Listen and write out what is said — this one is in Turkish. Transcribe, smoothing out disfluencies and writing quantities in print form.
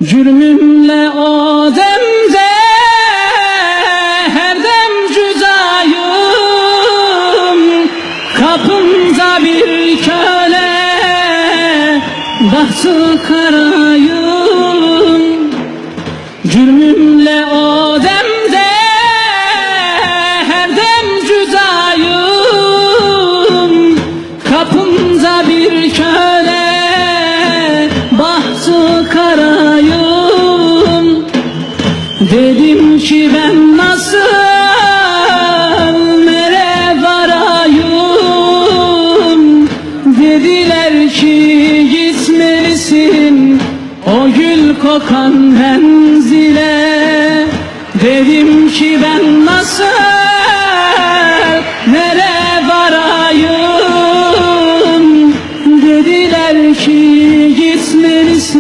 Cürmümle o demde her dem cüzayım, kapımda bir köle, bahtı karayım. Cürmümle o demde her dem cüzayım, kapımda bir köle, bahtı karayım. Dedim ki ben nasıl nereye varayım? Dediler ki gitmelisin o gül kokan menzile. Dedim ki ben nasıl